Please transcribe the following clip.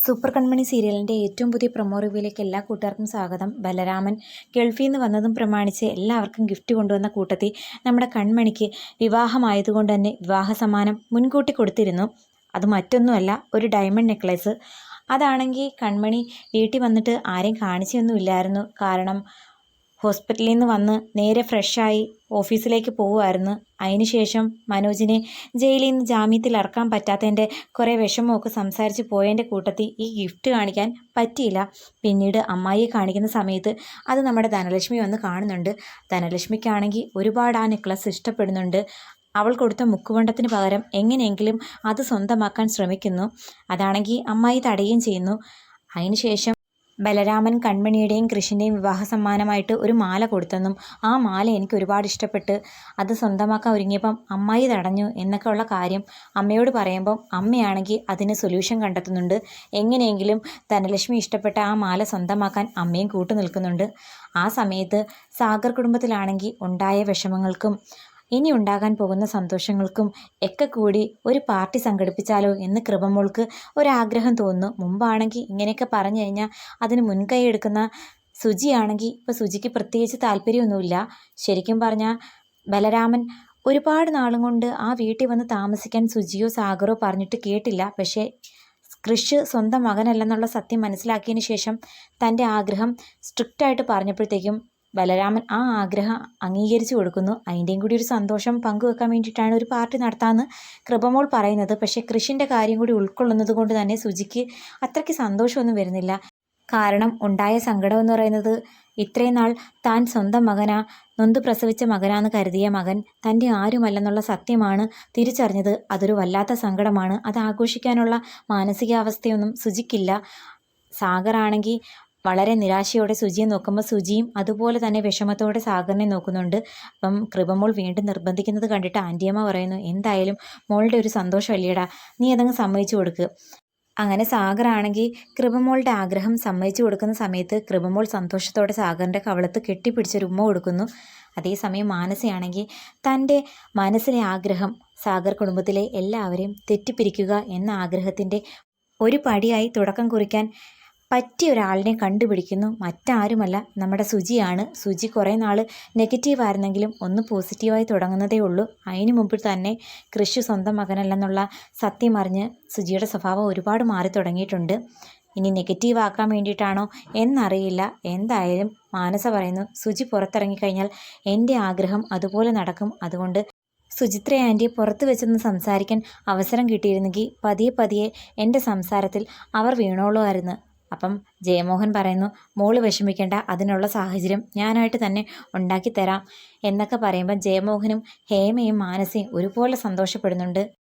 Super കൺമണി സീരിയലിൻ്റെ ഏറ്റവും പുതിയ പ്രൊമോ റിവ്യൂയിലേക്ക് എല്ലാ കൂട്ടുകാർക്കും സ്വാഗതം. ബലരാമൻ ഗൾഫിൽ നിന്ന് വന്നതും പ്രമാണിച്ച് എല്ലാവർക്കും ഗിഫ്റ്റ് കൊണ്ടുവന്ന കൂട്ടത്തിൽ നമ്മുടെ കൺമണിക്ക് വിവാഹമായതുകൊണ്ട് തന്നെ വിവാഹ സമ്മാനം മുൻകൂട്ടി കൊടുത്തിരുന്നു. അത് മറ്റൊന്നുമല്ല, ഒരു ഡയമണ്ട് നെക്ലേസ്. അതാണെങ്കിൽ കൺമണി വീട്ടിൽ വന്നിട്ട് ആരെയും കാണിച്ചൊന്നുമില്ലായിരുന്നു. കാരണം ഹോസ്പിറ്റലിൽ നിന്ന് വന്ന് നേരെ ഫ്രഷായി ഓഫീസിലേക്ക് പോവുമായിരുന്നു. അതിനുശേഷം മനോജിനെ ജയിലിൽ നിന്ന് ജാമ്യത്തിൽ ഇറക്കാൻ പറ്റാത്തതിൻ്റെ കുറേ വിഷമമൊക്കെ സംസാരിച്ച് പോയതിൻ്റെ കൂട്ടത്തിൽ ഈ ഗിഫ്റ്റ് കാണിക്കാൻ പറ്റിയില്ല. പിന്നീട് അമ്മായിയെ കാണിക്കുന്ന സമയത്ത് അത് നമ്മുടെ ധനലക്ഷ്മി വന്ന് കാണുന്നുണ്ട്. ധനലക്ഷ്മിക്കാണെങ്കിൽ ഒരുപാട് ആ നെക്ലസ് ഇഷ്ടപ്പെടുന്നുണ്ട്. അവൾ കൊടുത്ത മുക്കുവണ്ടത്തിന് പകരം എങ്ങനെയെങ്കിലും അത് സ്വന്തമാക്കാൻ ശ്രമിക്കുന്നു. അതാണെങ്കിൽ അമ്മായി തടയുകയും ചെയ്യുന്നു. അതിനുശേഷം ബലരാമൻ കൺമണിയുടെയും കൃഷിൻ്റെയും വിവാഹ സമ്മാനമായിട്ട് ഒരു മാല കൊടുത്തെന്നും ആ മാല എനിക്ക് ഒരുപാട് ഇഷ്ടപ്പെട്ട് അത് സ്വന്തമാക്കാൻ ഒരുങ്ങിയപ്പം അമ്മായി തടഞ്ഞു എന്നൊക്കെ ഉള്ള കാര്യം അമ്മയോട് പറയുമ്പം അമ്മയാണെങ്കിൽ അതിന് സൊല്യൂഷൻ കണ്ടെത്തുന്നുണ്ട്. എങ്ങനെയെങ്കിലും ധനലക്ഷ്മി ഇഷ്ടപ്പെട്ട ആ മാല സ്വന്തമാക്കാൻ അമ്മയും കൂട്ടു നിൽക്കുന്നുണ്ട്. ആ സമയത്ത് സാഗർ കുടുംബത്തിലാണെങ്കിൽ ഉണ്ടായ വിഷമങ്ങൾക്കും ഇനി ഉണ്ടാകാൻ പോകുന്ന സന്തോഷങ്ങൾക്കും ഒക്കെ കൂടി ഒരു പാർട്ടി സംഘടിപ്പിച്ചാലോ എന്ന് കൃപമോൾക്ക് ഒരാഗ്രഹം തോന്നുന്നു. മുമ്പാണെങ്കിൽ ഇങ്ങനെയൊക്കെ പറഞ്ഞു കഴിഞ്ഞാൽ അതിന് മുൻകൈ എടുക്കുന്ന സുജിയാണെങ്കിൽ ഇപ്പോൾ സുജിക്ക് പ്രത്യേകിച്ച് താല്പര്യമൊന്നുമില്ല. ശരിക്കും പറഞ്ഞാൽ ബലരാമൻ ഒരുപാട് നാളും കൊണ്ട് ആ വീട്ടിൽ വന്ന് താമസിക്കാൻ സുജിയോ സാഗറോ പറഞ്ഞിട്ട് കേട്ടില്ല. പക്ഷേ കൃഷ് സ്വന്തം മകനല്ലെന്നുള്ള സത്യം മനസ്സിലാക്കിയതിന് ശേഷം തൻ്റെ ആഗ്രഹം സ്ട്രിക്റ്റായിട്ട് പറഞ്ഞപ്പോഴത്തേക്കും ബലരാമൻ ആ ആഗ്രഹം അംഗീകരിച്ചു കൊടുക്കുന്നു. അതിൻ്റെയും കൂടി ഒരു സന്തോഷം പങ്കുവെക്കാൻ വേണ്ടിയിട്ടാണ് ഒരു പാർട്ടി നടത്താമെന്ന് കൃപമോൾ പറയുന്നത്. പക്ഷേ കൃഷിൻ്റെ കാര്യം കൂടി ഉൾക്കൊള്ളുന്നത് കൊണ്ട് തന്നെ സുജിക്ക് അത്രയ്ക്ക് സന്തോഷമൊന്നും വരുന്നില്ല. കാരണം ഉണ്ടായ സങ്കടം എന്ന് പറയുന്നത് ഇത്രയും നാൾ താൻ സ്വന്തം മകനാ, നൊന്ത് പ്രസവിച്ച മകനാന്ന് കരുതിയ മകൻ തൻ്റെ ആരുമല്ലെന്നുള്ള സത്യമാണ് തിരിച്ചറിഞ്ഞത്. അതൊരു വല്ലാത്ത സങ്കടമാണ്. അത് ആഘോഷിക്കാനുള്ള മാനസികാവസ്ഥയൊന്നും സുജിക്കില്ല. സാഗറാണെങ്കിൽ വളരെ നിരാശയോടെ സുജിയെ നോക്കുമ്പോൾ സുജിയും അതുപോലെ തന്നെ വിഷമത്തോടെ സാഗറിനെ നോക്കുന്നുണ്ട്. അപ്പം കൃപമോൾ വീണ്ടും നിർബന്ധിക്കുന്നത് കണ്ടിട്ട് ആൻറ്റിയമ്മ പറയുന്നു, എന്തായാലും മോളുടെ ഒരു സന്തോഷമല്ലേടാ, നീ അതങ്ങ് സമ്മതിച്ചു കൊടുക്കുക. അങ്ങനെ സാഗറാണെങ്കിൽ കൃപമോളുടെ ആഗ്രഹം സമ്മതിച്ചു കൊടുക്കുന്ന സമയത്ത് കൃപമോൾ സന്തോഷത്തോടെ സാഗറിൻ്റെ കവളത്ത് കെട്ടിപ്പിടിച്ചൊരു ഉമ്മ കൊടുക്കുന്നു. അതേസമയം മാനസയാണെങ്കിൽ തൻ്റെ മനസ്സിലെ ആഗ്രഹം സാഗർ കുടുംബത്തിലെ എല്ലാവരെയും തെറ്റിപ്പിരിക്കുക എന്ന ആഗ്രഹത്തിൻ്റെ ഒരു പടിയായി തുടക്കം കുറിക്കാൻ പറ്റിയ ഒരാളിനെ കണ്ടുപിടിക്കുന്നു. മറ്റാരുമല്ല, നമ്മുടെ സുജിയാണ്. സുജി കുറേ നാൾ നെഗറ്റീവായിരുന്നെങ്കിലും ഒന്ന് പോസിറ്റീവായി തുടങ്ങുന്നതേ ഉള്ളൂ. അതിനു മുമ്പ് തന്നെ കൃഷി സ്വന്തം മകനല്ലെന്നുള്ള സത്യം അറിഞ്ഞ് സുജിയുടെ സ്വഭാവം ഒരുപാട് മാറി തുടങ്ങിയിട്ടുണ്ട്. ഇനി നെഗറ്റീവ് ആക്കാൻ വേണ്ടിയിട്ടാണോ എന്നറിയില്ല. എന്തായാലും മാനസ പറയുന്നു, സുജി പുറത്തിറങ്ങിക്കഴിഞ്ഞാൽ എൻ്റെ ആഗ്രഹം അതുപോലെ നടക്കും. അതുകൊണ്ട് സുചിത്ര ആൻറ്റിയെ പുറത്ത് വെച്ചൊന്ന് സംസാരിക്കാൻ അവസരം കിട്ടിയിരുന്നെങ്കിൽ പതിയെ പതിയെ എൻ്റെ സംസാരത്തിൽ അവർ വീണോളുമായിരുന്നു. അപ്പം ജയമോഹൻ പറയുന്നു, മോള് വിഷമിക്കേണ്ട, അതിനുള്ള സാഹചര്യം ഞാനായിട്ട് തന്നെ ഉണ്ടാക്കി തരാം എന്നൊക്കെ പറയുമ്പോൾ ജയമോഹനും ഹേമയും മാനസയും ഒരുപോലെ സന്തോഷപ്പെടുന്നുണ്ട്.